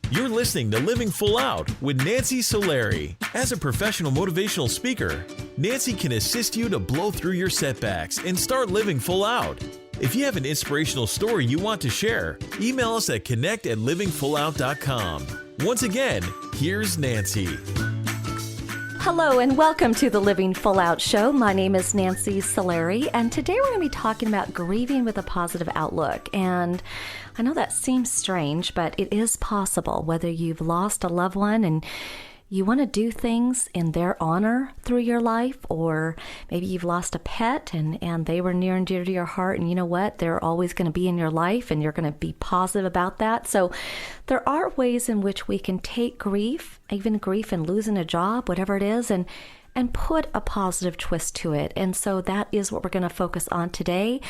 You're listening to Living Full Out with Nancy Solari. As a professional motivational speaker, Nancy can assist you to blow through your setbacks and start living full out. If you have an inspirational story you want to share, email us at connect@livingfullout.com. Once again, here's Nancy. Hello and welcome to the Living Full Out Show. My name is Nancy Solari, and today we're going to be talking about grieving with a positive outlook. And I know that seems strange, but it is possible. Whether you've lost a loved one and you want to do things in their honor through your life, or maybe you've lost a pet and they were near and dear to your heart, and you know what? They're always going to be in your life and you're going to be positive about that. So there are ways in which we can take grief, even grief in losing a job, whatever it is, and put a positive twist to it. And so that is what we're going to focus on today.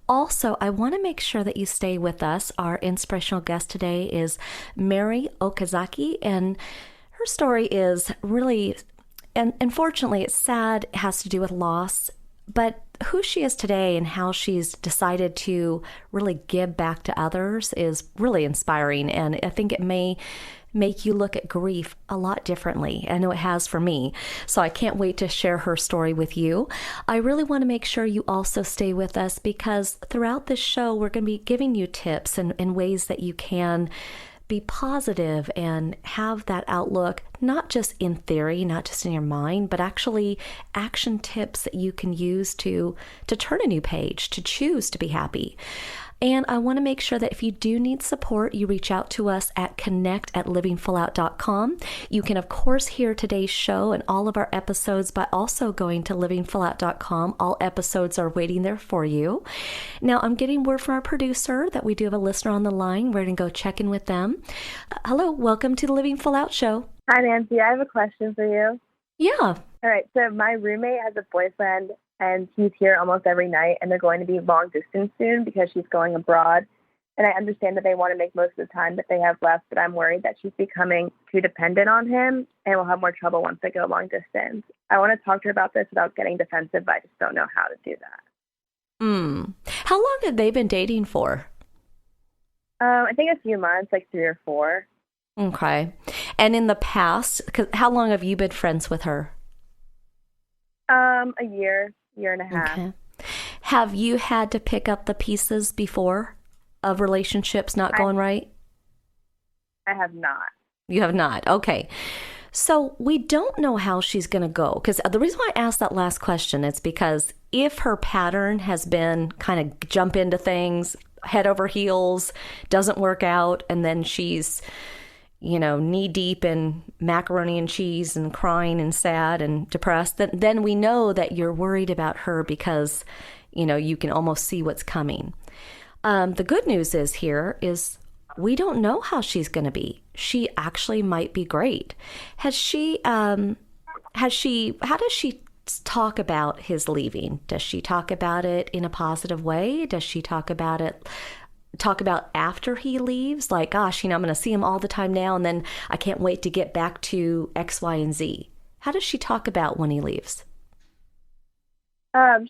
Also, I want to make sure that you stay with us. Our inspirational guest today is Mari Okazaki, and her story is really, and unfortunately it's sad, it has to do with loss, but who she is today and how she's decided to really give back to others is really inspiring. And I think it may make you look at grief a lot differently. I know it has for me. So I can't wait to share her story with you. I really want to make sure you also stay with us, because throughout this show, we're going to be giving you tips and ways that you can be positive and have that outlook, not just in theory, not just in your mind, but actually action tips that you can use to turn a new page, to choose to be happy. And I want to make sure that if you do need support, you reach out to us at connect@livingfullout.com. You can, of course, hear today's show and all of our episodes by also going to livingfullout.com. All episodes are waiting there for you. Now, I'm getting word from our producer that we do have a listener on the line. We're going to go check in with them. Hello, welcome to the Living Full Out Show. Hi, Nancy. I have a question for you. Yeah. All right. So my roommate has a boyfriend, and he's here almost every night, and they're going to be long distance soon because she's going abroad. And I understand that they want to make most of the time that they have left, but I'm worried that she's becoming too dependent on him and will have more trouble once they go long distance. I want to talk to her about this without getting defensive, but I just don't know how to do that. How long have they been dating for? I think a few months, like 3 or 4. Okay. And in the past, how long have you been friends with her? A year and a half. Okay. Have you had to pick up the pieces before of relationships not going right? I have not. You have not. Okay. So we don't know how she's going to go. Because the reason why I asked that last question is because if her pattern has been kind of jump into things, head over heels, doesn't work out, and then she's knee deep in macaroni and cheese and crying and sad and depressed, then we know that you're worried about her because, you can almost see what's coming. The good news is we don't know how she's going to be. She actually might be great. How does she talk about his leaving? Does she talk about it in a positive way? Does she talk about after he leaves, like, gosh, I'm going to see him all the time now, and then I can't wait to get back to X, Y, and Z? How does she talk about when he leaves?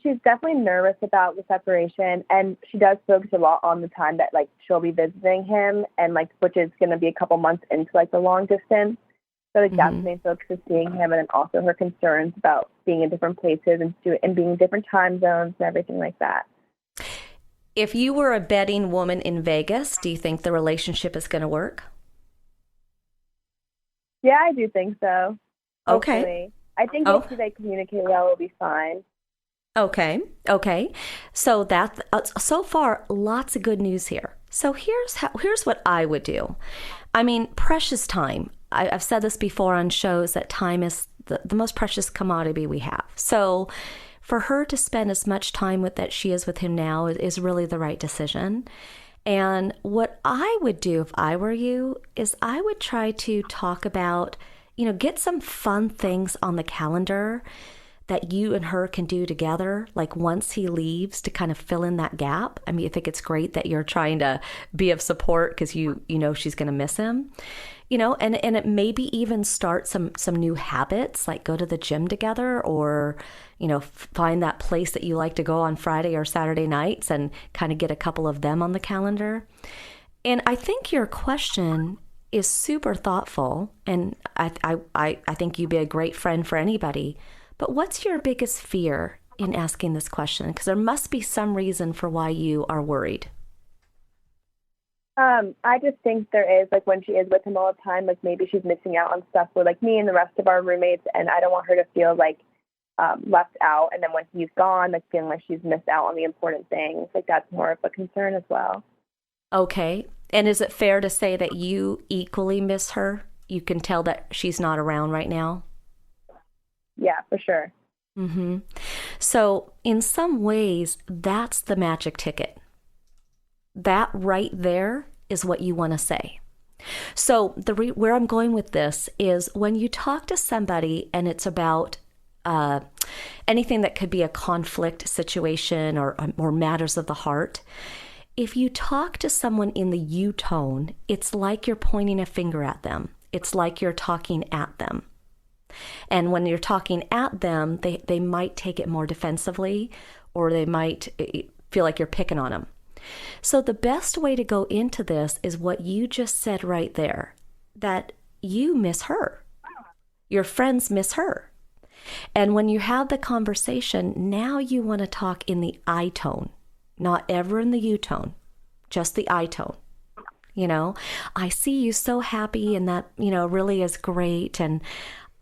She's definitely nervous about the separation, and she does focus a lot on the time that, she'll be visiting him, and, which is going to be a couple months into, the long distance. So, that's the main focus is seeing him, and then also her concerns about being in different places and being in different time zones and everything like that. If you were a betting woman in Vegas, do you think the relationship is going to work? Yeah, I do think so. Okay. Hopefully. I think if they communicate well, it'll be fine. Okay. So so far, lots of good news here. So here's what I would do. I mean, precious time. I've said this before on shows that time is the most precious commodity we have. So for her to spend as much time that she is with him now is really the right decision. And what I would do if I were you is I would try to talk about, get some fun things on the calendar that you and her can do together, like once he leaves, to kind of fill in that gap. I mean, I think it's great that you're trying to be of support because you know she's going to miss him. And it maybe even start some new habits, like go to the gym together, or, find that place that you like to go on Friday or Saturday nights and kind of get a couple of them on the calendar. And I think your question is super thoughtful, and I think you'd be a great friend for anybody. But what's your biggest fear in asking this question? Because there must be some reason for why you are worried. I just think there is, like, when she is with him all the time, like, maybe she's missing out on stuff with, like, me and the rest of our roommates, and I don't want her to feel, like, left out. And then when he's gone, like, feeling like she's missed out on the important things. Like, that's more of a concern as well. Okay. And is it fair to say that you equally miss her? You can tell that she's not around right now? Yeah, for sure. Mm-hmm. So in some ways, that's the magic ticket. That right there is what you want to say. So where I'm going with this is when you talk to somebody and it's about anything that could be a conflict situation or matters of the heart, if you talk to someone in the you tone, it's like you're pointing a finger at them. It's like you're talking at them. And when you're talking at them, they might take it more defensively, or they might feel like you're picking on them. So the best way to go into this is what you just said right there, that you miss her. Your friends miss her. And when you have the conversation, now you want to talk in the I tone, not ever in the you tone, just the I tone. You know, I see you so happy, and that, you know, really is great. And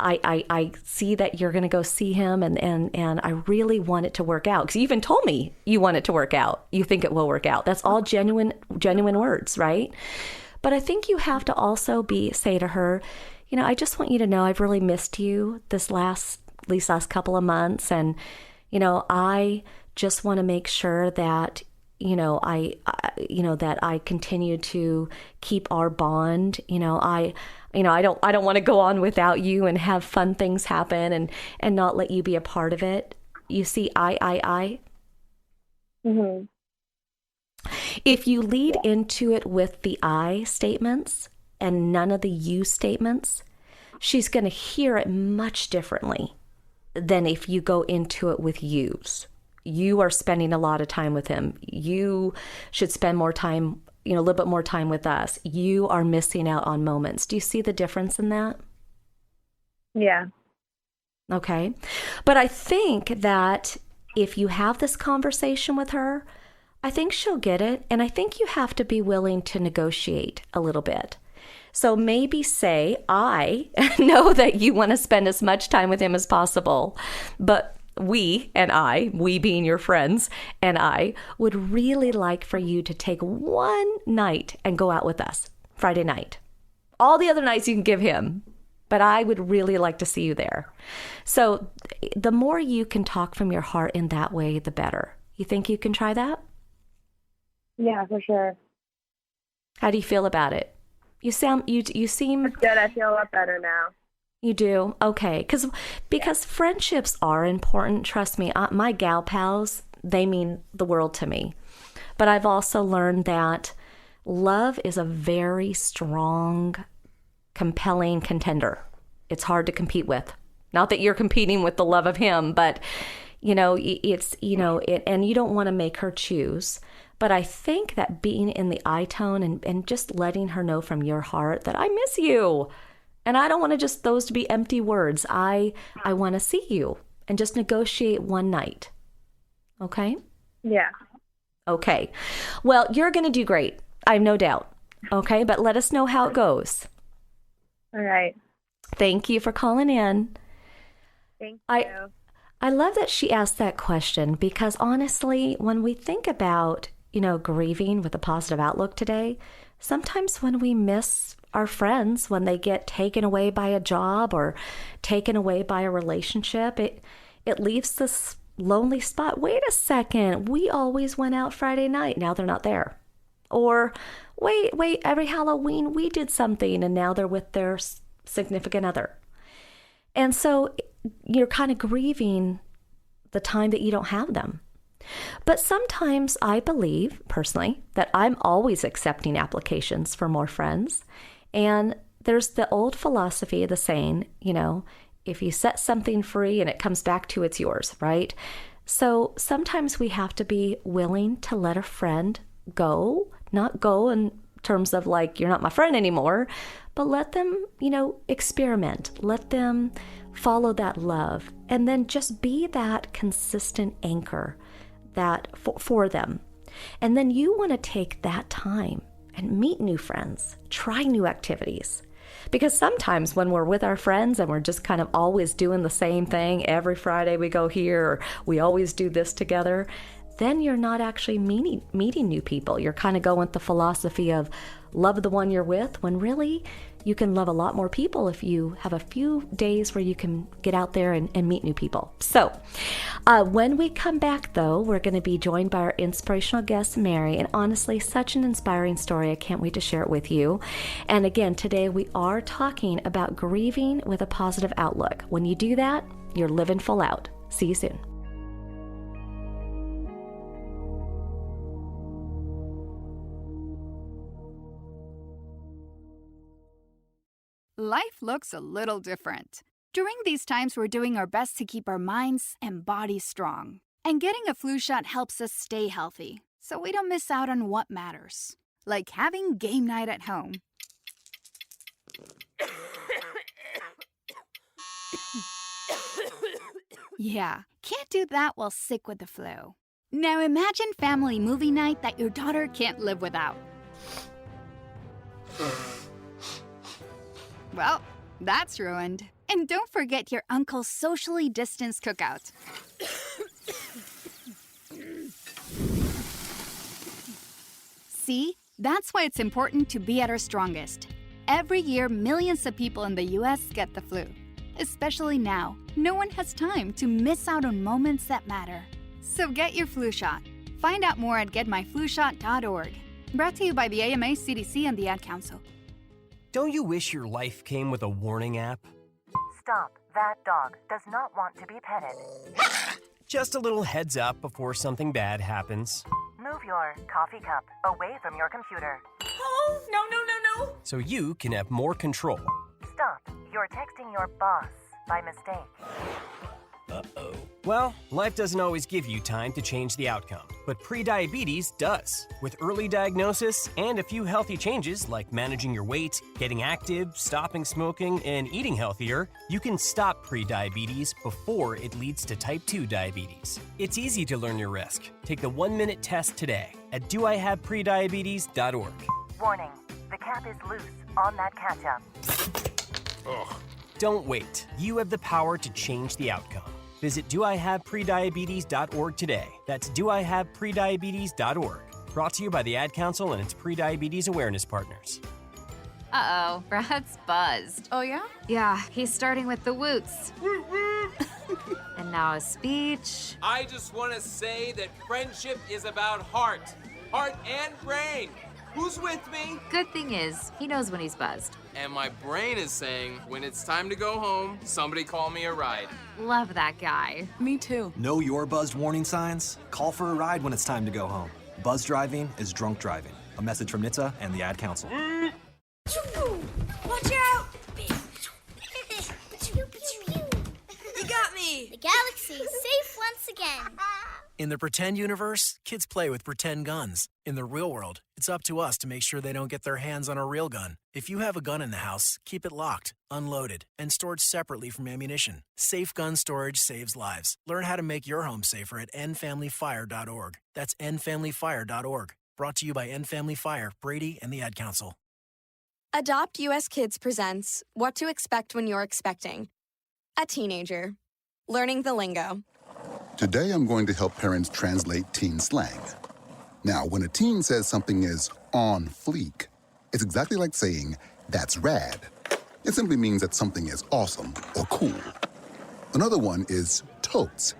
I see that you're going to go see him, and I really want it to work out. Because you even told me you want it to work out. You think it will work out. That's all genuine words, right? But I think you have to also say to her, you know, I just want you to know I've really missed you these last couple of months. And, you know, I just want to make sure that, you know, that I continue to keep our bond. You know, I don't want to go on without you and have fun things happen and not let you be a part of it. You see, I. Mm-hmm. If you lead into it with the I statements and none of the you statements, she's going to hear it much differently than if you go into it with yous. You are spending a lot of time with him. You should spend more time, you know, a little bit more time with us. You are missing out on moments. Do you see the difference in that? Yeah. Okay. But I think that if you have this conversation with her, I think she'll get it. And I think you have to be willing to negotiate a little bit. So maybe say, I know that you want to spend as much time with him as possible, but we being your friends, and I would really like for you to take one night and go out with us, Friday night. All the other nights you can give him, but I would really like to see you there. So the more you can talk from your heart in that way, the better. You think you can try that? Yeah, for sure. How do you feel about it? You seem That's good. I feel a lot better now. You do? Okay. Because friendships are important. Trust me, my gal pals, they mean the world to me. But I've also learned that love is a very strong, compelling contender. It's hard to compete with. Not that you're competing with the love of him, but, you know, it's, you know, and you don't want to make her choose. But I think that being in the I tone and just letting her know from your heart that I miss you. And I don't want to just those to be empty words. I want to see you and just negotiate one night. Okay? Yeah. Okay. Well, you're going to do great. I have no doubt. Okay? But let us know how it goes. All right. Thank you for calling in. Thank you. I love that she asked that question because honestly, when we think about, you know, grieving with a positive outlook today, sometimes when we miss our friends, when they get taken away by a job or taken away by a relationship, it leaves this lonely spot. Wait a second, we always went out Friday night. Now they're not there. Or wait, every Halloween we did something and now they're with their significant other. And so you're kind of grieving the time that you don't have them. But sometimes I believe, personally, that I'm always accepting applications for more friends. And there's the old philosophy, the saying, you know, if you set something free and it comes back to it's yours, right? So sometimes we have to be willing to let a friend go, not go and terms of like, you're not my friend anymore, but let them, experiment. Let them follow that love, and then just be that consistent anchor that for them. And then you want to take that time and meet new friends, try new activities. Because sometimes when we're with our friends and we're just kind of always doing the same thing, every Friday we go here, or we always do this together, then you're not actually meeting new people. You're kind of going with the philosophy of love the one you're with, when really you can love a lot more people if you have a few days where you can get out there and meet new people. So when we come back, though, we're going to be joined by our inspirational guest, Mari, and honestly, such an inspiring story. I can't wait to share it with you. And again, today we are talking about grieving with a positive outlook. When you do that, you're living full out. See you soon. Life looks a little different. During these times, we're doing our best to keep our minds and bodies strong. And getting a flu shot helps us stay healthy, so we don't miss out on what matters. Like having game night at home. Yeah, can't do that while sick with the flu. Now imagine family movie night that your daughter can't live without. Well, that's ruined. And don't forget your uncle's socially distanced cookout. See? That's why it's important to be at our strongest. Every year, millions of people in the U.S. get the flu. Especially now, no one has time to miss out on moments that matter. So get your flu shot. Find out more at getmyflushot.org. Brought to you by the AMA, CDC, and the Ad Council. Don't you wish your life came with a warning app? Stop. That dog does not want to be petted. Just a little heads up before something bad happens. Move your coffee cup away from your computer. Oh, no. So you can have more control. Stop. You're texting your boss by mistake. Uh-oh. Well, life doesn't always give you time to change the outcome, but prediabetes does. With early diagnosis and a few healthy changes like managing your weight, getting active, stopping smoking, and eating healthier, you can stop prediabetes before it leads to type 2 diabetes. It's easy to learn your risk. Take the 1-minute test today at doihaveprediabetes.org. Warning. The cap is loose on that ketchup. Ugh. Don't wait. You have the power to change the outcome. Visit doihaveprediabetes.org today. That's doihaveprediabetes.org. Brought to you by the Ad Council and its pre-diabetes awareness partners. Uh-oh, Brad's buzzed. Oh, yeah? Yeah, he's starting with the woots. And now a speech. I just want to say that friendship is about heart and brain. Who's with me? Good thing is, he knows when he's buzzed. And my brain is saying, when it's time to go home, somebody call me a ride. Love that guy. Me too. Know your buzzed warning signs? Call for a ride when it's time to go home. Buzz driving is drunk driving. A message from NHTSA and the Ad Council. Watch out! You got me! The galaxy is safe once again. In the pretend universe, kids play with pretend guns. In the real world, it's up to us to make sure they don't get their hands on a real gun. If you have a gun in the house, keep it locked, unloaded, and stored separately from ammunition. Safe gun storage saves lives. Learn how to make your home safer at endfamilyfire.org. That's endfamilyfire.org. Brought to you by End Family Fire, Brady, and the Ad Council. Adopt US Kids presents What to Expect When You're Expecting. A teenager. Learning the lingo. Today I'm going to help parents translate teen slang. Now, when a teen says something is on fleek, it's exactly like saying, that's rad. It simply means that something is awesome or cool. Another one is totes.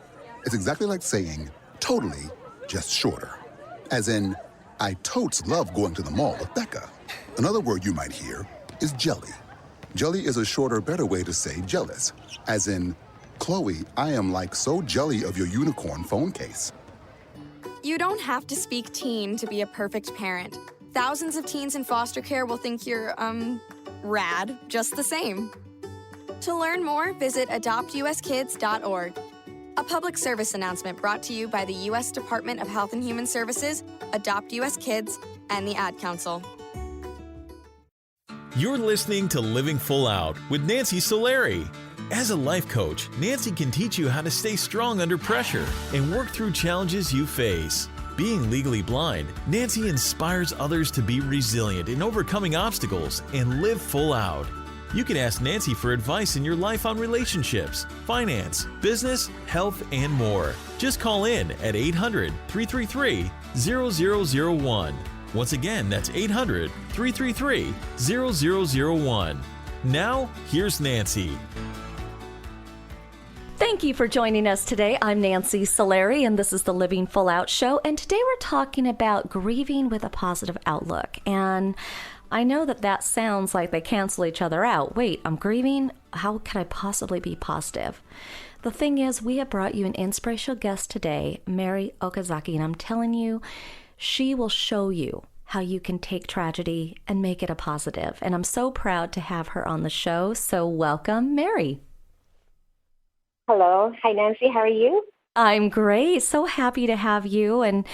It's exactly like saying, totally, just shorter. As in, I totes love going to the mall with Becca. Another word you might hear is jelly. Jelly is a shorter, better way to say jealous. As in, Chloe, I am like so jelly of your unicorn phone case. You don't have to speak teen to be a perfect parent. Thousands of teens in foster care will think you're, rad, just the same. To learn more, visit adoptuskids.org. A public service announcement brought to you by the U.S. Department of Health and Human Services, Adopt U.S. Kids, and the Ad Council. You're listening to Living Full Out with Nancy Solari. As a life coach, Nancy can teach you how to stay strong under pressure and work through challenges you face. Being legally blind, Nancy inspires others to be resilient in overcoming obstacles and live full out. You can ask Nancy for advice in your life on relationships, finance, business, health, and more. Just call in at 800-333-0001. Once again, that's 800-333-0001. Now, here's Nancy. Thank you for joining us today. I'm Nancy Solari, and this is the Living Full Out Show. And today we're talking about grieving with a positive outlook. And I know that sounds like they cancel each other out. Wait, I'm grieving? How could I possibly be positive? The thing is, we have brought you an inspirational guest today, Mari Okazaki, and I'm telling you, she will show you how you can take tragedy and make it a positive. And I'm so proud to have her on the show. So welcome, Mari. Hello. Hi, Nancy. How are you? I'm great. So happy to have you. And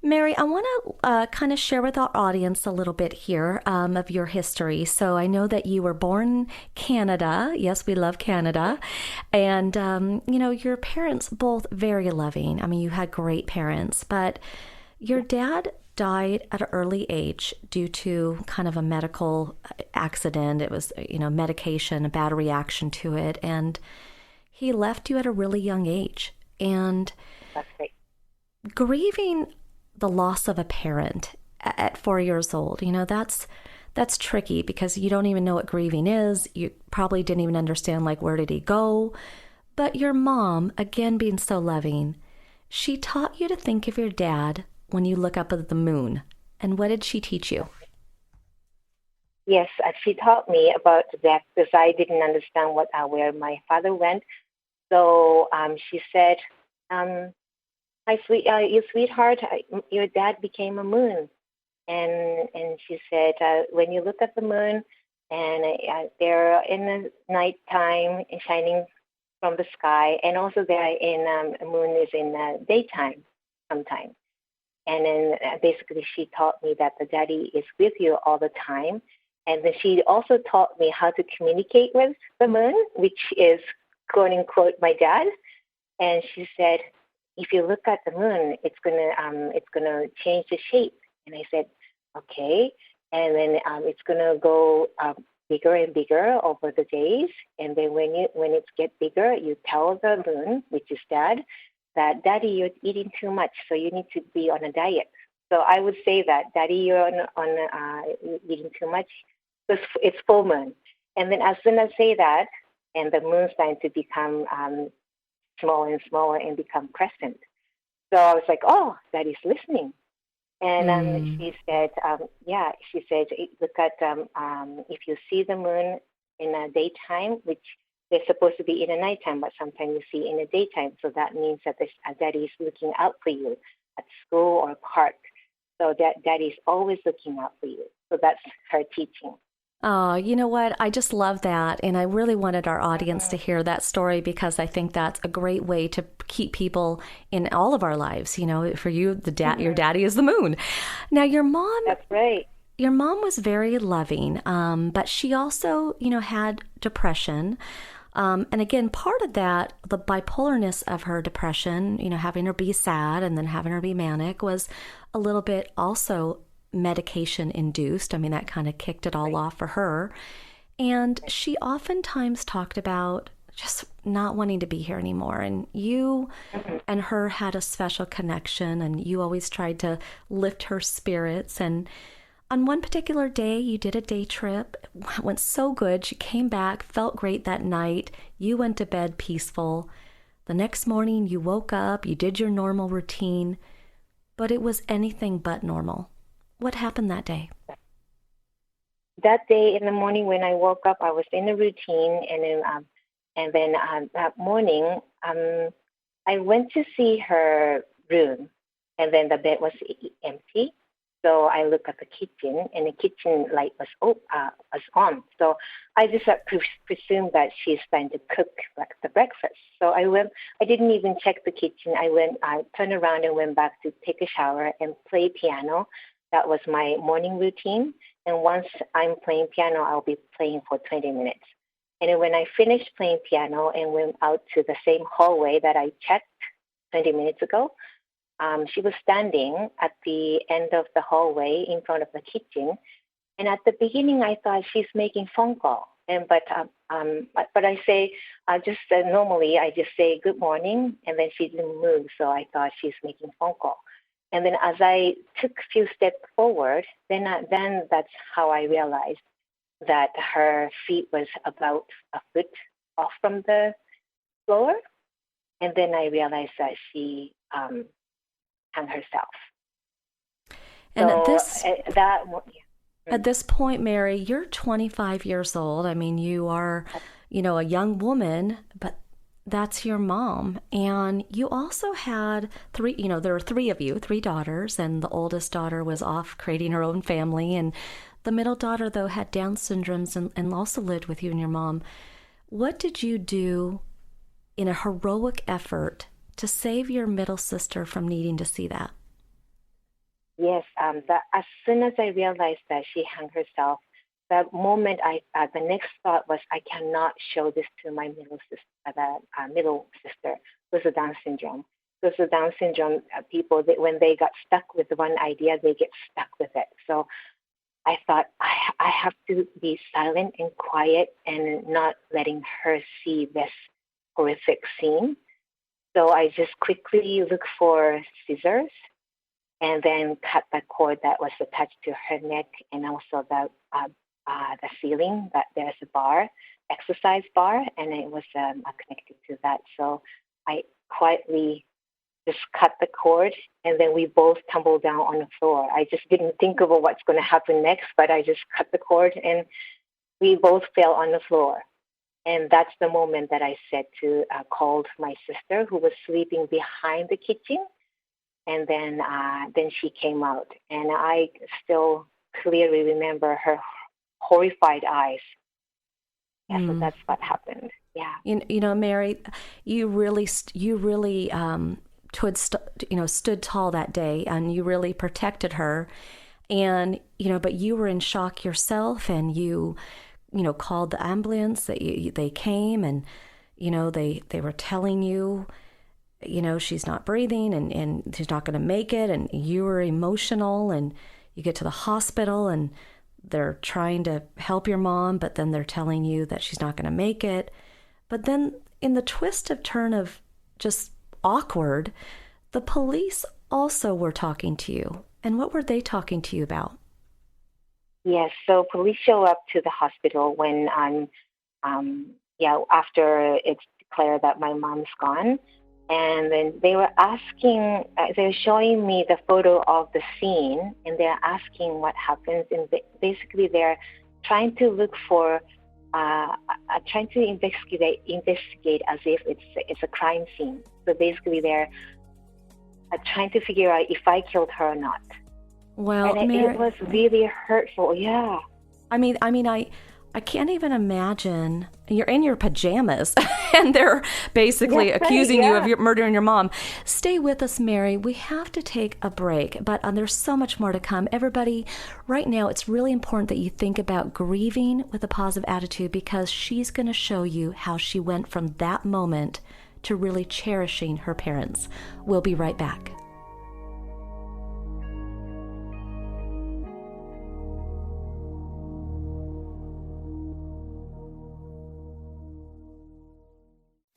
Mari, I want to kind of share with our audience a little bit here of your history. So I know that you were born in Canada. Yes, we love Canada. And, your parents both very loving. I mean, you had great parents, but your dad died at an early age due to kind of a medical accident. It was, medication, a bad reaction to it. And he left you at a really young age. And that's right. Grieving the loss of a parent at 4 years old, that's tricky because you don't even know what grieving is. You probably didn't even understand, where did he go? But your mom, again, being so loving, she taught you to think of your dad when you look up at the moon. And what did she teach you? Yes, she taught me about that because I didn't understand where my father went. So she said, "You sweetheart, your dad became a moon." And she said, when you look at the moon and they're in the nighttime shining from the sky, and also they're the moon is in the daytime sometimes. And then basically she taught me that the daddy is with you all the time. And then she also taught me how to communicate with the moon, which is, quote unquote, my dad. And she said, if you look at the moon, it's gonna change the shape. And I said, okay. And then it's gonna go bigger and bigger over the days. And then when it gets bigger, you tell the moon, which is dad, that daddy, you're eating too much, so you need to be on a diet. So I would say that, daddy, you're on eating too much, because it's full moon. And then as soon as I say that, and the moon's starting to become smaller and smaller and become crescent. So I was like, oh, daddy's listening. And she said, look at, if you see the moon in the daytime, which they're supposed to be in the nighttime, but sometimes you see in the daytime. So that means that daddy is looking out for you at school or park. So that daddy is always looking out for you. So that's her teaching. Oh, you know what? I just love that. And I really wanted our audience to hear that story because I think that's a great way to keep people in all of our lives. For you, your daddy is the moon. Now, your mom. That's right. Your mom was very loving, but she also, had depression. And again, part of that, the bipolarness of her depression, having her be sad and then having her be manic was a little bit also medication induced. I mean, that kind of kicked it all off for her. And she oftentimes talked about just not wanting to be here anymore. And you and her had a special connection, and you always tried to lift her spirits. And on one particular day, you did a day trip. It went so good. She came back, felt great that night. You went to bed peaceful. The next morning, you woke up, you did your normal routine, but it was anything but normal. What happened that day? That day in the morning when I woke up, I was in a routine, and then that morning, I went to see her room, and then the bed was empty. So I looked at the kitchen, and the kitchen light was on. So I just presumed that she's trying to cook the breakfast. So I went. I didn't even check the kitchen. I turned around and went back to take a shower and play piano. That was my morning routine. And once I'm playing piano, I'll be playing for 20 minutes. And then when I finished playing piano and went out to the same hallway that I checked 20 minutes ago, she was standing at the end of the hallway in front of the kitchen. And at the beginning, I thought she's making phone call. But I say normally I just say good morning, and then she didn't move, so I thought she's making phone call. And then as I took a few steps forward, then that's how I realized that her feet was about a foot off from the floor, and then I realized that she hung herself. And so at this point, Mary, you're 25 years old. I mean, you are, a young woman, but that's your mom. And you also had there were three of you, 3 daughters, and the oldest daughter was off creating her own family. And the middle daughter, though, had Down syndromes and also lived with you and your mom. What did you do in a heroic effort to save your middle sister from needing to see that? Yes, as soon as I realized that she hung herself, that moment the next thought was, I cannot show this to my middle sister with the Down syndrome. Because the Down syndrome people, when they got stuck with one idea, they get stuck with it. So I thought I have to be silent and quiet and not letting her see this horrific scene. So I just quickly looked for scissors and then cut the cord that was attached to her neck and also the ceiling. That there's a bar, exercise bar, and it was connected to that. So I quietly just cut the cord, and then we both tumbled down on the floor. I just didn't think about what's going to happen next, but I just cut the cord, and we both fell on the floor. And that's the moment that I called my sister, who was sleeping behind the kitchen. And then she came out, and I still clearly remember her horrified eyes. Yeah, so that's what happened. Yeah. Mary, you really stood tall that day, and you really protected her. And but you were in shock yourself, and you called the ambulance. They came, and they were telling you, she's not breathing and she's not going to make it. And you were emotional, and you get to the hospital and they're trying to help your mom, but then they're telling you that she's not going to make it. But then in the twist of turn of just awkward, the police also were talking to you. And what were they talking to you about? Yes, so police show up to the hospital when after it's declared that my mom's gone. And then they were showing me the photo of the scene, and they're asking what happens. And basically they're trying to look for, trying to investigate as if it's a crime scene. So basically they're trying to figure out if I killed her or not. Well, and it was really hurtful. Yeah. I mean, I can't even imagine. You're in your pajamas and they're basically accusing you of murdering your mom. Stay with us, Mary. We have to take a break, but there's so much more to come. Everybody, right now, it's really important that you think about grieving with a positive attitude, because she's going to show you how she went from that moment to really cherishing her parents. We'll be right back.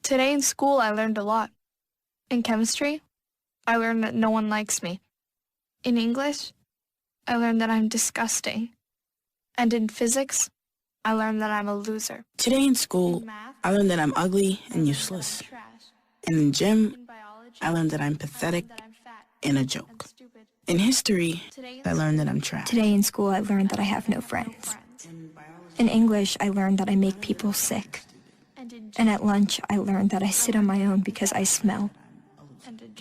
Today in school, I learned a lot. In chemistry, I learned that no one likes me. In English, I learned that I'm disgusting. And in physics, I learned that I'm a loser. Today in school, I learned that I'm ugly and useless. And in gym, I learned that I'm pathetic and a joke. In history, I learned that I'm trash. Today in school, I learned that I have no friends. In English, I learned that I make people sick. And at lunch, I learned that I sit on my own because I smell.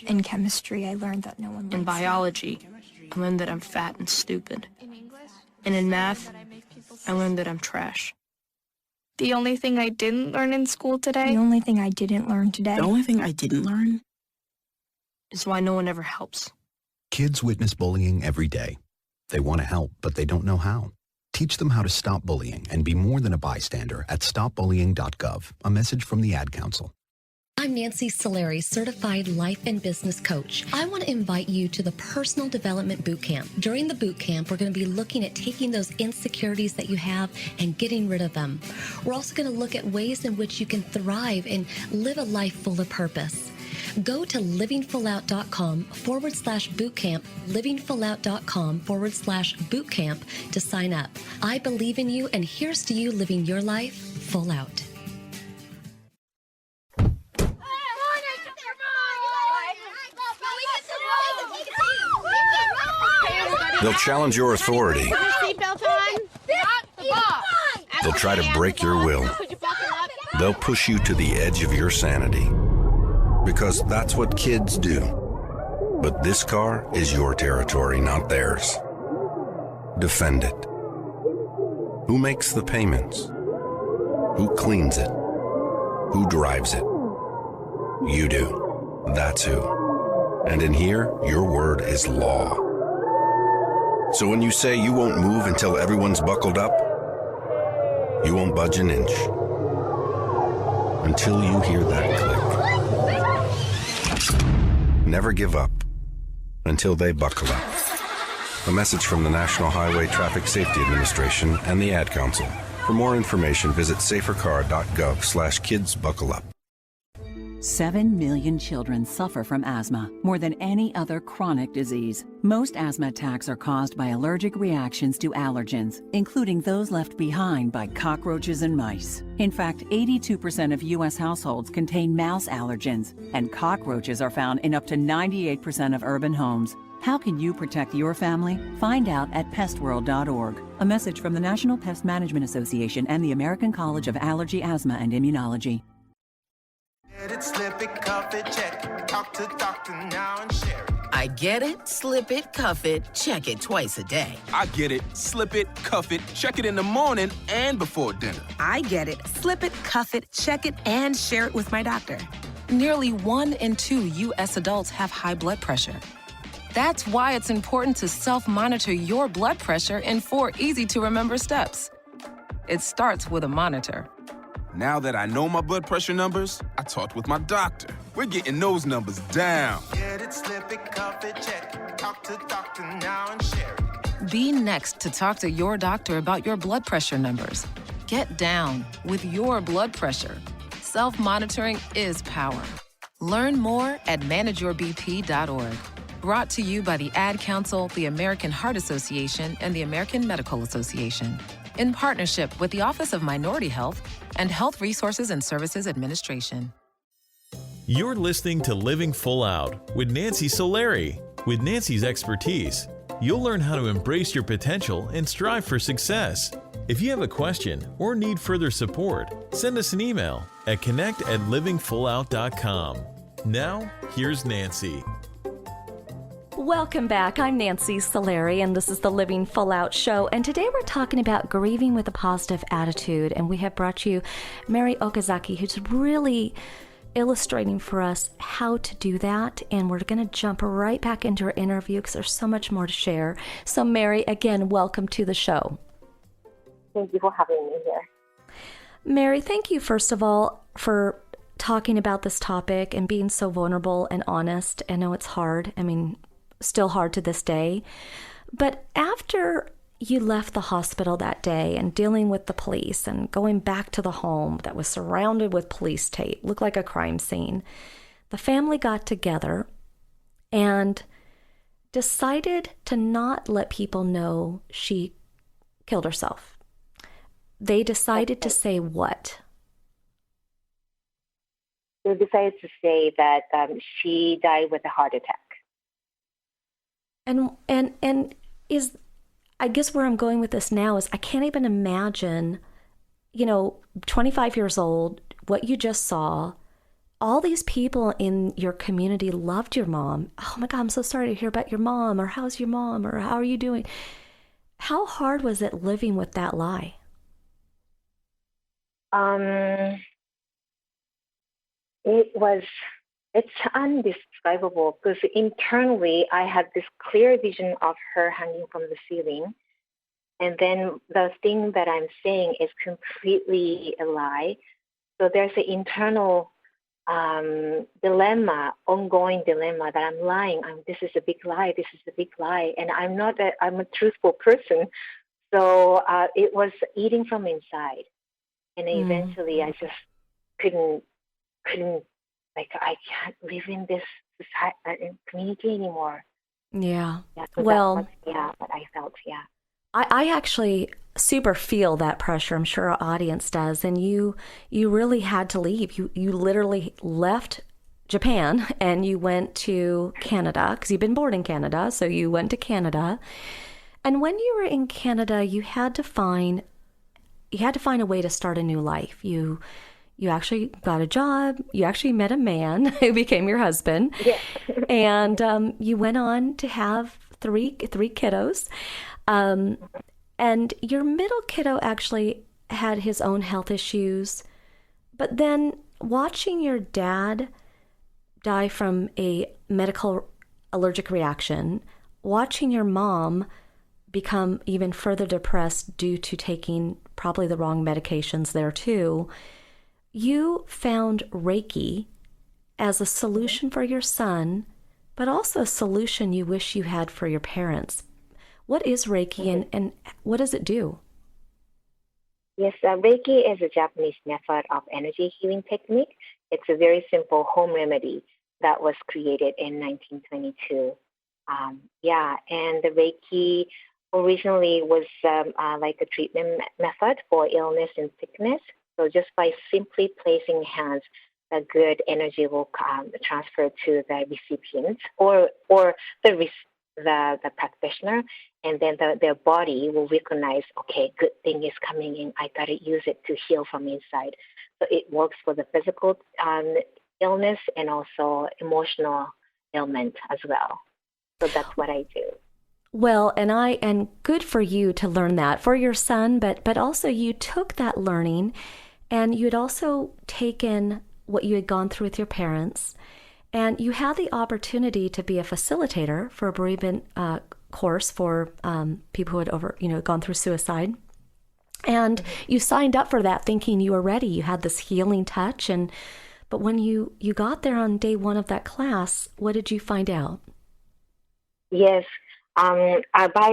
In chemistry, I learned that no one likes me. In biology, I learned that I'm fat and stupid. And in math, I learned that I'm trash. The only thing I didn't learn in school today? The only thing I didn't learn today? The only thing I didn't learn is why no one ever helps. Kids witness bullying every day. They want to help, but they don't know how. Teach them how to stop bullying and be more than a bystander at stopbullying.gov. A message from the Ad Council. I'm Nancy Solari, certified life and business coach. I want to invite you to the Personal Development Boot Camp. During the boot camp, we're going to be looking at taking those insecurities that you have and getting rid of them. We're also going to look at ways in which you can thrive and live a life full of purpose. Go to livingfullout.com/bootcamp, livingfullout.com/bootcamp to sign up. I believe in you, and here's to you living your life full out. They'll challenge your authority. They'll try to break your will. They'll push you to the edge of your sanity. Because that's what kids do. But this car is your territory, not theirs. Defend it. Who makes the payments? Who cleans it? Who drives it? You do. That's who. And in here, your word is law. So when you say you won't move until everyone's buckled up, you won't budge an inch. Until you hear that click. Never give up until they buckle up. A message from the National Highway Traffic Safety Administration and the Ad Council. For more information, visit safercar.gov/kidsbuckleup. 7 million children suffer from asthma, more than any other chronic disease. Most asthma attacks are caused by allergic reactions to allergens, including those left behind by cockroaches and mice. In fact, 82% of U.S. households contain mouse allergens, and cockroaches are found in up to 98% of urban homes. How can you protect your family? Find out at pestworld.org. A message from the National Pest Management Association and the American College of Allergy, Asthma, and Immunology. Get it, slip it, cuff it, check it. Talk to doctor now and share it. I get it, slip it, cuff it, check it twice a day. I get it, slip it, cuff it, check it in the morning and before dinner. I get it, slip it, cuff it, check it, and share it with my doctor. Nearly 1 in 2 U.S. adults have high blood pressure. That's why it's important to self-monitor your blood pressure in 4 easy-to-remember steps. It starts with a monitor. Now that I know my blood pressure numbers, I talked with my doctor. We're getting those numbers down. Get it, slip it, cuff it, check it. Talk to doctor now and share it. Be next to talk to your doctor about your blood pressure numbers. Get down with your blood pressure. Self-monitoring is power. Learn more at manageyourbp.org. Brought to you by the Ad Council, the American Heart Association, and the American Medical Association. In partnership with the Office of Minority Health and Health Resources and Services Administration. You're listening to Living Full Out with Nancy Solari. With Nancy's expertise, you'll learn how to embrace your potential and strive for success. If you have a question or need further support, send us an email at connect@livingfullout.com. Now, here's Nancy. Welcome back. I'm Nancy Solari, and this is the Living Full Out Show. And today we're talking about grieving with a positive attitude. And we have brought you Mari Okazaki, who's really illustrating for us how to do that. And we're going to jump right back into our interview because there's so much more to share. So, Mari, again, welcome to the show. Thank you for having me here. Mari, thank you, first of all, for talking about this topic and being so vulnerable and honest. I know it's hard. I mean, still hard to this day. But after you left the hospital that day and dealing with the police and going back to the home that was surrounded with police tape, looked like a crime scene, the family got together and decided to not let people know she killed herself. They decided to say what? They decided to say that she died with a heart attack. And is, I guess where I'm going with this now is I can't even imagine, 25 years old, what you just saw, all these people in your community loved your mom. Oh my God, I'm so sorry to hear about your mom, or how's your mom, or how are you doing? How hard was it living with that lie? It's indescribable because internally I had this clear vision of her hanging from the ceiling. And then the thing that I'm saying is completely a lie. So there's an internal dilemma, ongoing dilemma that I'm lying. This is a big lie. This is a big lie. And I'm a truthful person. So it was eating from inside. And eventually I just couldn't, like, I can't live in this society, community anymore. Yeah. So well, what I felt, I actually super feel that pressure. I'm sure our audience does. And you really had to leave. You literally left Japan and you went to Canada because you've been born in Canada. So you went to Canada. And when you were in Canada, you had to find a way to start a new life. You actually got a job. You actually met a man who became your husband. Yeah. And you went on to have three kiddos. And your middle kiddo actually had his own health issues. But then watching your dad die from a medical allergic reaction, watching your mom become even further depressed due to taking probably the wrong medications there too, you found Reiki as a solution for your son, but also a solution you wish you had for your parents. What is Reiki and what does it do? Yes, Reiki is a Japanese method of energy healing technique. It's a very simple home remedy that was created in 1922. And the Reiki originally was like a treatment method for illness and sickness. So just by simply placing hands, the good energy will transfer to the recipient or the practitioner, and then their body will recognize, okay, good thing is coming in. I got to use it to heal from inside. So it works for the physical illness and also emotional ailment as well. So that's what I do. Well, and good for you to learn that for your son, but also you took that learning and you had also taken what you had gone through with your parents, and you had the opportunity to be a facilitator for a bereavement course for people who had gone through suicide. And you signed up for that thinking you were ready. You had this healing touch. But when you got there on day one of that class, what did you find out? Yes. By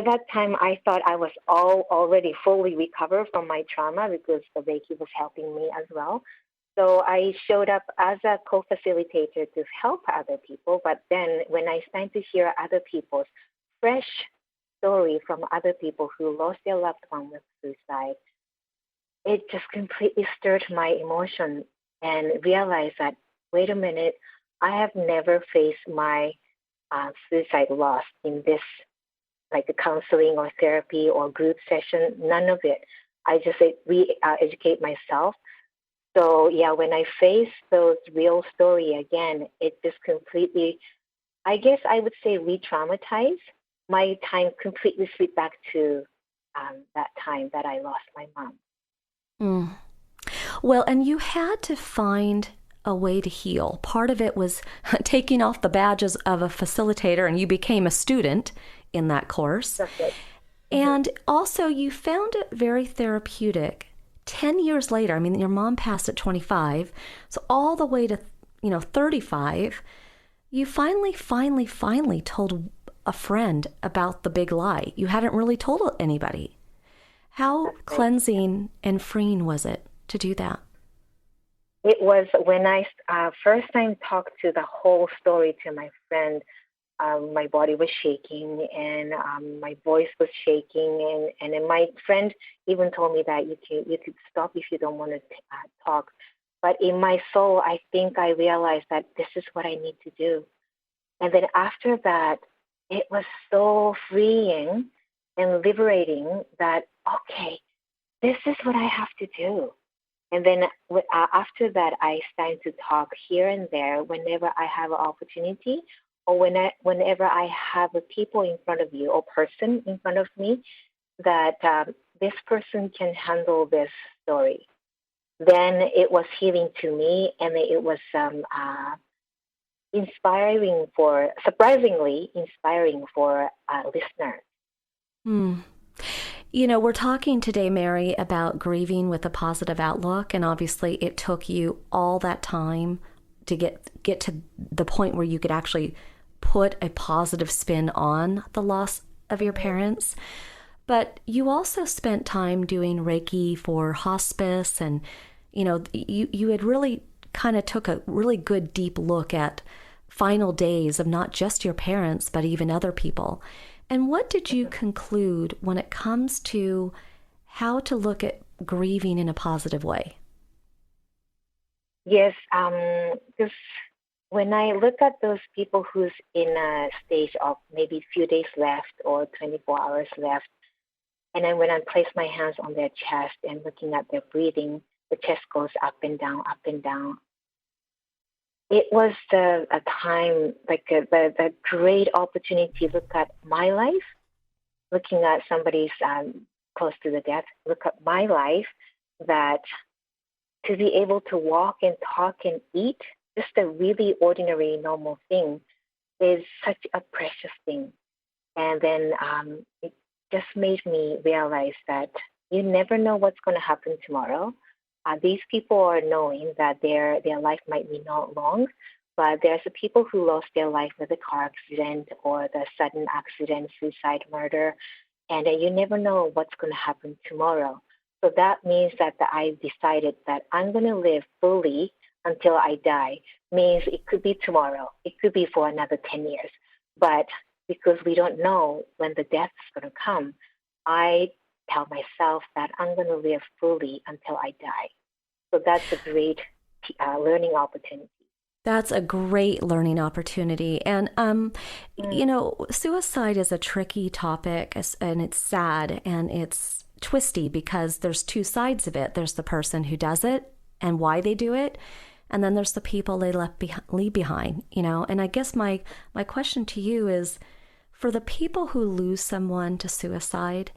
that time, I thought I was already fully recovered from my trauma because the Reiki was helping me as well. So I showed up as a co-facilitator to help other people. But then when I started to hear other people's fresh story from other people who lost their loved one with suicide, it just completely stirred my emotion and realized that, wait a minute, I have never faced my suicide loss in this, like a counseling or therapy or group session, none of it. I just educate myself. So when I face those real story again, it just completely, I guess I would say, re-traumatized. My time completely slipped back to that time that I lost my mom. Well, and you had to find a way to heal. Part of it was taking off the badges of a facilitator, and you became a student in that course. That's it. And also you found it very therapeutic. 10 years later, I mean, your mom passed at 25, so all the way to 35, you finally told a friend about the big lie. You hadn't really told anybody. How cleansing and freeing was it to do that? It was when I first time talked to the whole story to my friend. My body was shaking and my voice was shaking, and then my friend even told me that you could stop if you don't want to talk. But in my soul, I think I realized that this is what I need to do. And then after that, it was so freeing and liberating that, okay, this is what I have to do. And then after that, I started to talk here and there whenever I have an opportunity, or whenever I have a people in front of you or person in front of me that this person can handle this story. Then it was healing to me, and it was surprisingly inspiring for a listener. We're talking today, Mary, about grieving with a positive outlook, and obviously it took you all that time to get to the point where you could actually put a positive spin on the loss of your parents. But you also spent time doing Reiki for hospice, and you had really kind of took a really good deep look at final days of not just your parents, but even other people. And what did you conclude when it comes to how to look at grieving in a positive way? Yes, because when I look at those people who's in a stage of maybe a few days left or 24 hours left, and then when I place my hands on their chest and looking at their breathing, the chest goes up and down, up and down. It was a time, like the great opportunity to look at my life, looking at somebody's close to the death, look at my life, that to be able to walk and talk and eat, just a really ordinary, normal thing, is such a precious thing. And then it just made me realize that you never know what's going to happen tomorrow. These people are knowing that their life might be not long, but there's the people who lost their life with a car accident or the sudden accident, suicide, murder, and you never know what's going to happen tomorrow. So that means that I decided that I'm going to live fully until I die. Means it could be tomorrow, it could be for another 10 years, but because we don't know when the death is going to come, I tell myself that I'm going to live fully until I die. So that's a great learning opportunity. That's a great learning opportunity. And, suicide is a tricky topic, and it's sad and it's twisty because there's two sides of it. There's the person who does it and why they do it. And then there's the people they leave behind, And I guess my question to you is, for the people who lose someone to suicide,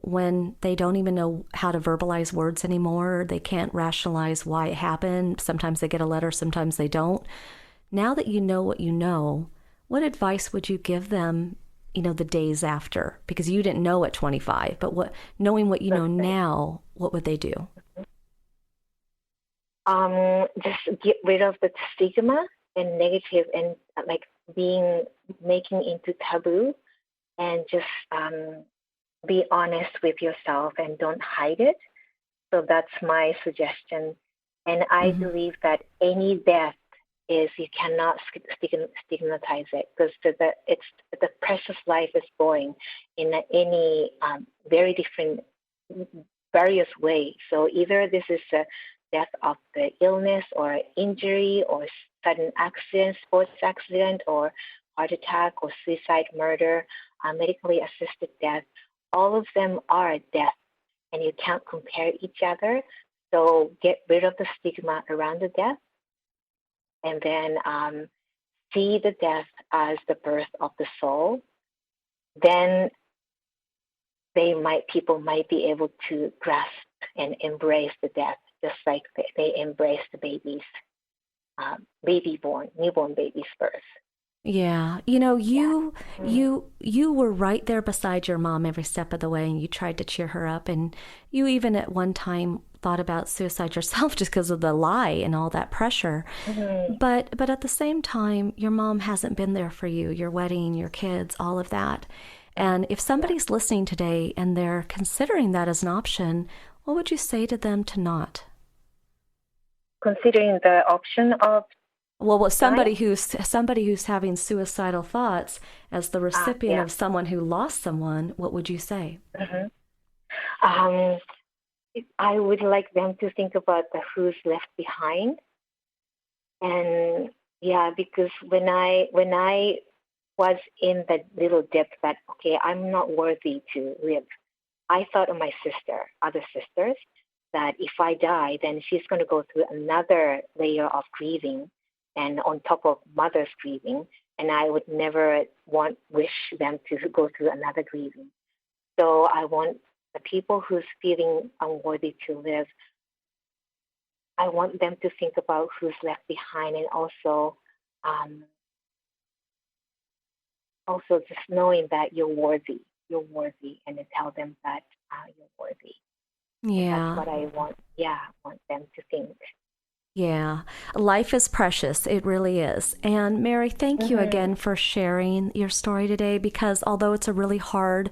when they don't even know how to verbalize words anymore, they can't rationalize why it happened. Sometimes they get a letter, sometimes they don't. Now that you know what you know, what advice would you give them, the days after? Because you didn't know at 25, but knowing what you know now, what would they do? Just get rid of the stigma and negative and making into taboo, and just be honest with yourself and don't hide it. So that's my suggestion. And I believe that any death you cannot stigmatize it, because it's the precious life is going in any very different, various ways. So either this is a death of the illness or injury or sudden accident, sports accident, or heart attack or suicide, murder, medically assisted death. All of them are death, and you can't compare each other. So get rid of the stigma around the death, and then see the death as the birth of the soul. Then people might be able to grasp and embrace the death, just like they embrace the newborn baby's birth. Yeah. You were right there beside your mom every step of the way, and you tried to cheer her up. And you even at one time thought about suicide yourself just because of the lie and all that pressure. Mm-hmm. But at the same time, your mom hasn't been there for you, your wedding, your kids, all of that. And if somebody's listening today and they're considering that as an option, what would you say to them to not? Considering the option of somebody who's having suicidal thoughts as the recipient of someone who lost someone, what would you say? Mm-hmm. I would like them to think about who's left behind, and because when I was in that little depth that I'm not worthy to live, I thought of my other sisters, that if I die, then she's going to go through another layer of grieving, and on top of mother's grieving, and I would never wish them to go through another grieving. So I want the people who's feeling unworthy to live, I want them to think about who's left behind, and also just knowing that you're worthy, and to tell them that you're worthy. Yeah. That's what I want. Yeah, I want them to think. Yeah. Life is precious. It really is. And Mari, thank you again for sharing your story today, because although it's a really hard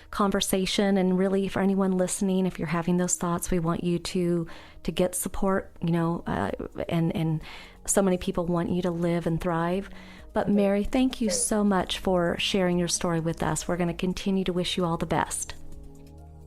conversation, and really for anyone listening, if you're having those thoughts, we want you to get support, and so many people want you to live and thrive. But Mari, thank you so much for sharing your story with us. We're going to continue to wish you all the best.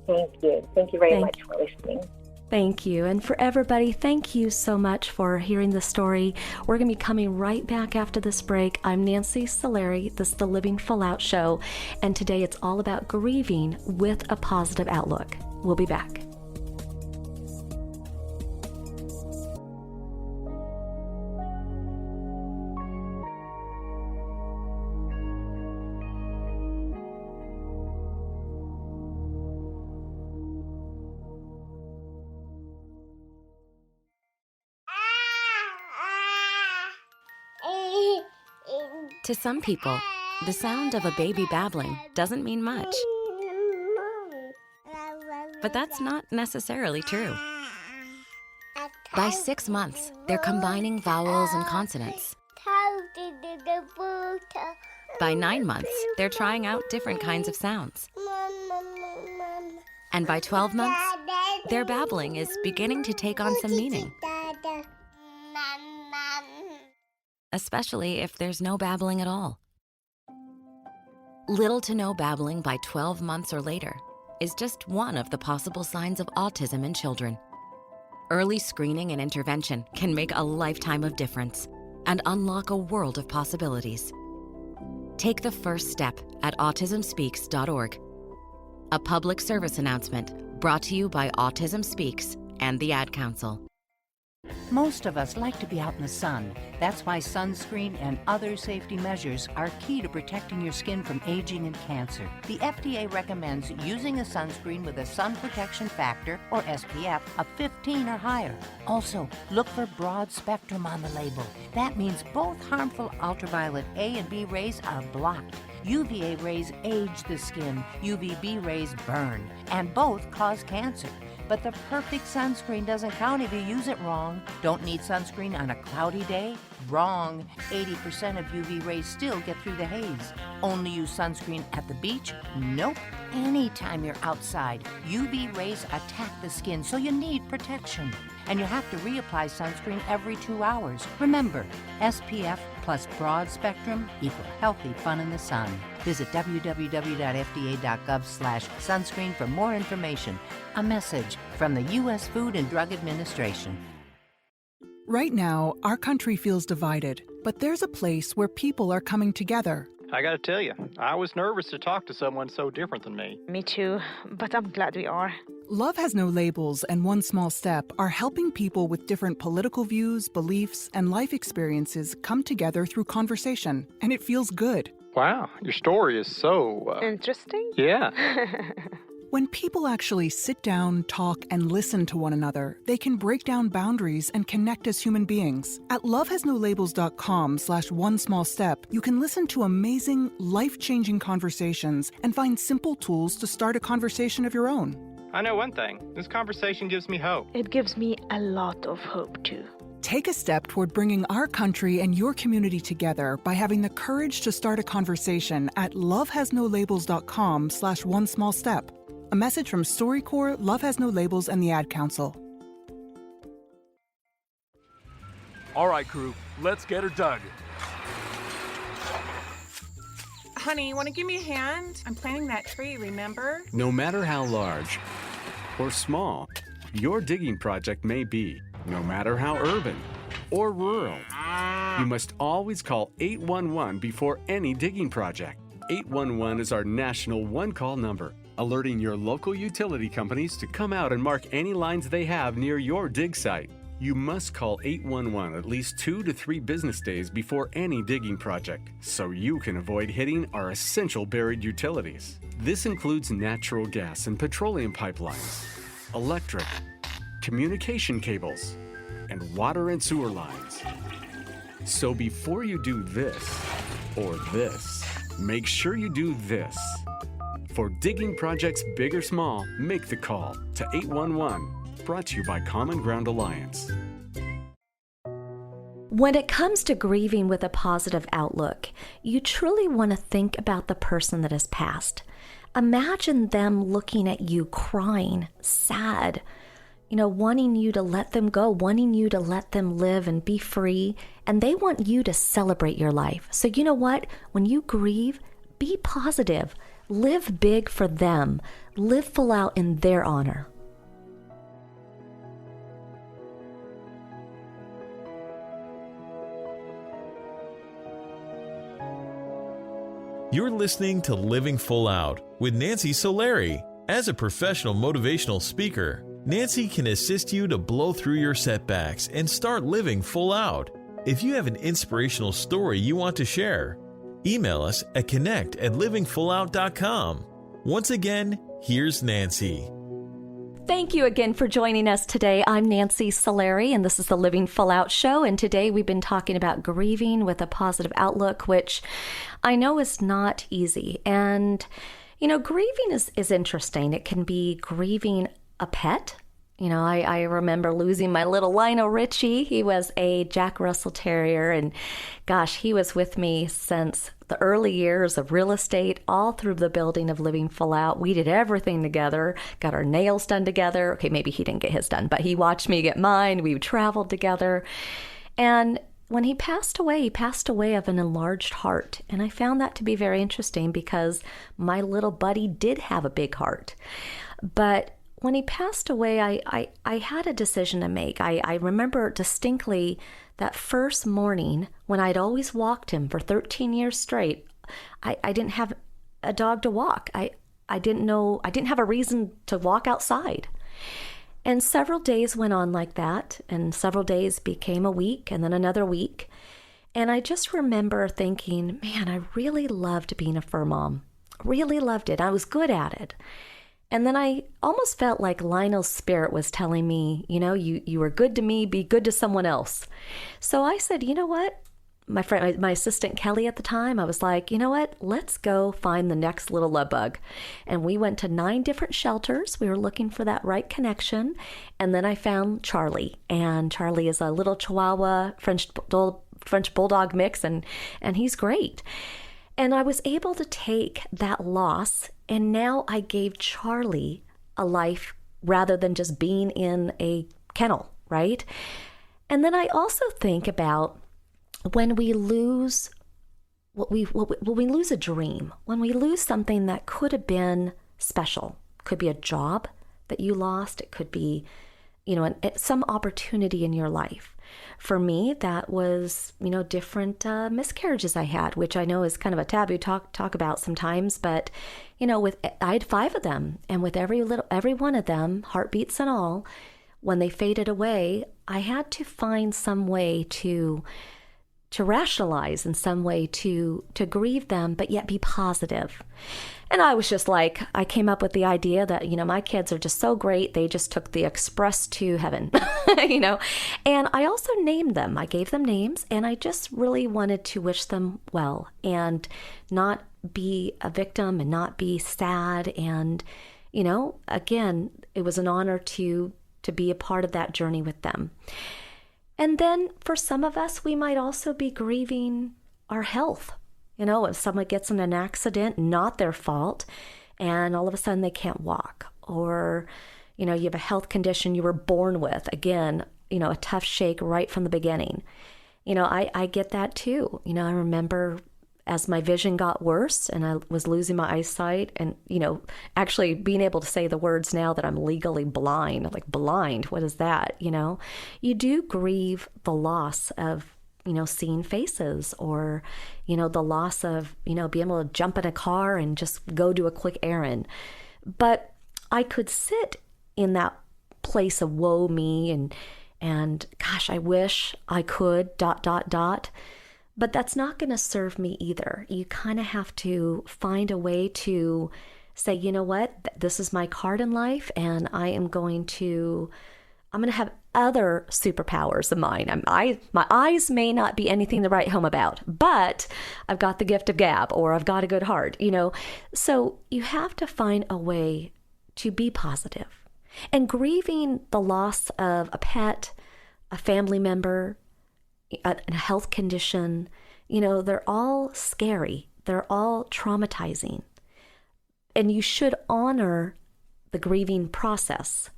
Thank you. Thank you very much for listening. Thank you. And for everybody, thank you so much for hearing the story. We're going to be coming right back after this break. I'm Nancy Solari. This is the Living Full Out Show. And today it's all about grieving with a positive outlook. We'll be back. To some people, the sound of a baby babbling doesn't mean much. But that's not necessarily true. By 6 months, they're combining vowels and consonants. By 9 months, they're trying out different kinds of sounds. And by 12 months, their babbling is beginning to take on some meaning. Especially if there's no babbling at all. Little to no babbling by 12 months or later is just one of the possible signs of autism in children. Early screening and intervention can make a lifetime of difference and unlock a world of possibilities. Take the first step at autismspeaks.org. A public service announcement brought to you by Autism Speaks and the Ad Council. Most of us like to be out in the sun. That's why sunscreen and other safety measures are key to protecting your skin from aging and cancer. The FDA recommends using a sunscreen with a sun protection factor, or SPF, of 15 or higher. Also, look for broad spectrum on the label. That means both harmful ultraviolet A and B rays are blocked. UVA rays age the skin, UVB rays burn, and both cause cancer. But the perfect sunscreen doesn't count if you use it wrong. Don't need sunscreen on a cloudy day? Wrong. 80% of UV rays still get through the haze. Only use sunscreen at the beach? Nope. Anytime you're outside, UV rays attack the skin, so you need protection. And you have to reapply sunscreen every 2 hours. Remember, SPF plus broad spectrum equal healthy fun in the sun. Visit www.fda.gov/sunscreen for more information. A message from the U.S. Food and Drug Administration. Right now, our country feels divided, but there's a place where people are coming together. I gotta tell you, I was nervous to talk to someone so different than me. Me too, but I'm glad we are. Love Has No Labels and One Small Step are helping people with different political views, beliefs, and life experiences come together through conversation, and it feels good. Wow, your story is so... Interesting? Yeah. When people actually sit down, talk, and listen to one another, they can break down boundaries and connect as human beings. At lovehasnolabels.com/onesmallstep, you can listen to amazing, life-changing conversations and find simple tools to start a conversation of your own. I know one thing. This conversation gives me hope. It gives me a lot of hope, too. Take a step toward bringing our country and your community together by having the courage to start a conversation at lovehasnolabels.com/onesmallstep. A message from StoryCorps, Love Has No Labels, and the Ad Council. All right, crew, let's get her dug. Honey, you want to give me a hand? I'm planting that tree, remember? No matter how large or small your digging project may be, no matter how urban or rural, you must always call 811 before any digging project. 811 is our national one-call number, alerting your local utility companies to come out and mark any lines they have near your dig site. You must call 811 at least 2 to 3 business days before any digging project, so you can avoid hitting our essential buried utilities. This includes natural gas and petroleum pipelines, electric, communication cables, and water and sewer lines. So before you do this or this, make sure you do this. For digging projects big or small, make the call to 811. Brought to you by Common Ground Alliance. When it comes to grieving with a positive outlook, you truly want to think about the person that has passed. Imagine them looking at you crying, sad, wanting you to let them go, wanting you to let them live and be free, and they want you to celebrate your life. So you know what? When you grieve, be positive. Live big for them. Live full out in their honor. You're listening to Living Full Out with Nancy Solari. As a professional motivational speaker, Nancy can assist you to blow through your setbacks and start living full out. If you have an inspirational story you want to share, email us at connect@livingfullout.com. Once again, here's Nancy. Thank you again for joining us today. I'm Nancy Solari, and this is the Living Full Out Show. And today we've been talking about grieving with a positive outlook, which I know is not easy. And, grieving is interesting. It can be grieving a pet. I remember losing my little Lionel Richie. He was a Jack Russell Terrier, and gosh, he was with me since the early years of real estate, all through the building of Living Full Out. We did everything together, got our nails done together. Okay, maybe he didn't get his done, but he watched me get mine. We traveled together. And when he passed away of an enlarged heart. And I found that to be very interesting because my little buddy did have a big heart. But when he passed away, I had a decision to make. I remember distinctly that first morning when I'd always walked him for 13 years straight. I didn't have a dog to walk. I didn't have a reason to walk outside. And several days went on like that, and several days became a week and then another week. And I just remember thinking, man, I really loved being a fur mom. Really loved it. I was good at it. And then I almost felt like Lionel's spirit was telling me, you were good to me, be good to someone else. So I said, you know what? My assistant Kelly at the time, I was like, you know what? Let's go find the next little love bug. And we went to 9 different shelters. We were looking for that right connection. And then I found Charlie. And Charlie is a little Chihuahua French Bulldog mix, and he's great. And I was able to take that loss, and now I gave Charlie a life rather than just being in a kennel, right? And then I also think about when we lose when we lose a dream, when we lose something that could have been special, could be a job that you lost, it could be, some opportunity in your life. For me, that was, different miscarriages I had, which I know is kind of a taboo talk about sometimes, but, I had 5 of them, and with every one of them, heartbeats and all, when they faded away, I had to find some way to rationalize, in some way to grieve them, but yet be positive. And I was just like, I came up with the idea that, my kids are just so great. They just took the express to heaven, And I also named them. I gave them names, and I just really wanted to wish them well and not be a victim and not be sad. And, again, it was an honor to be a part of that journey with them. And then for some of us, we might also be grieving our health. If someone gets in an accident, not their fault, and all of a sudden they can't walk, or, you have a health condition you were born with, again, a tough shake right from the beginning. I get that too. I remember as my vision got worse and I was losing my eyesight and, actually being able to say the words now that I'm legally blind, like blind, what is that? You do grieve the loss of, seeing faces, or, the loss of, being able to jump in a car and just go do a quick errand. But I could sit in that place of woe me and gosh, I wish I could ... But that's not going to serve me either. You kind of have to find a way to say, you know what, this is my card in life, and I'm going to have other superpowers of mine. My eyes may not be anything to write home about, but I've got the gift of gab, or I've got a good heart, So you have to find a way to be positive. And grieving the loss of a pet, a family member, a health condition, they're all scary. They're all traumatizing. And you should honor the grieving process.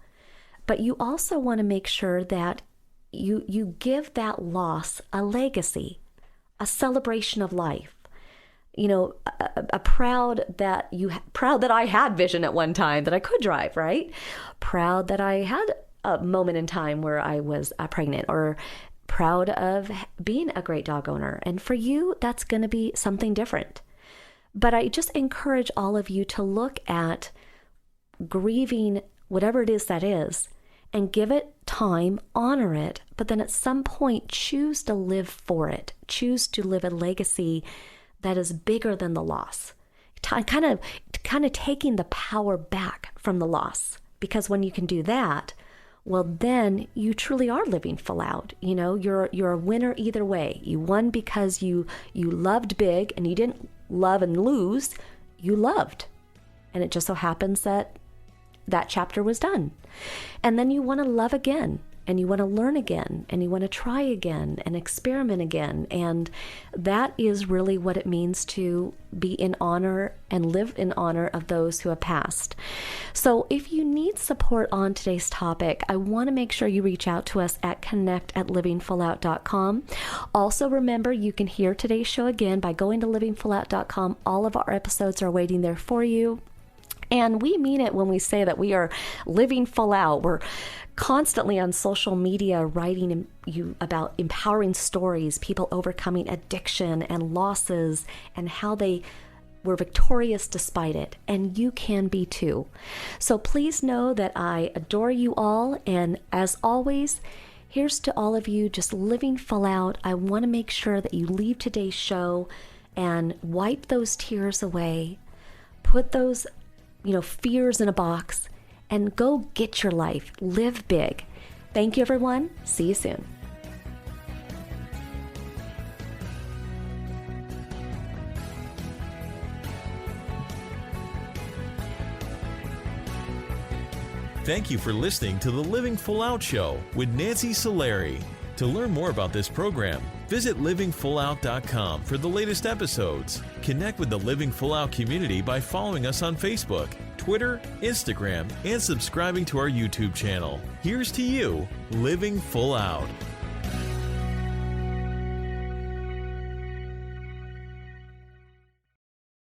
But you also want to make sure that you give that loss a legacy, a celebration of life. Proud that I had vision at one time, that I could drive, right? Proud that I had a moment in time where I was pregnant, or proud of being a great dog owner. And for you, that's going to be something different. But I just encourage all of you to look at grieving, whatever it is that is, and give it time, honor it, but then at some point choose to live for it. Choose to live a legacy that is bigger than the loss. Kind of taking the power back from the loss. Because when you can do that, well, then you truly are living full out. You're a winner either way. You won because you loved big, and you didn't love and lose. You loved. And it just so happens that chapter was done. And then you want to love again, and you want to learn again, and you want to try again and experiment again. And that is really what it means to be in honor and live in honor of those who have passed. So if you need support on today's topic, I want to make sure you reach out to us at connect@livingfullout.com. Also, remember, you can hear today's show again by going to livingfullout.com. All of our episodes are waiting there for you. And we mean it when we say that we are living full out. We're constantly on social media writing you about empowering stories, people overcoming addiction and losses, and how they were victorious despite it. And you can be too. So please know that I adore you all. And as always, here's to all of you just living full out. I want to make sure that you leave today's show and wipe those tears away, put those fears in a box, and go get your life. Live big. Thank you, everyone. See you soon. Thank you for listening to the Living Full Out Show with Nancy Solari. To learn more about this program, visit livingfullout.com for the latest episodes. Connect with the Living Full Out community by following us on Facebook, Twitter, Instagram, and subscribing to our YouTube channel. Here's to you, living full out.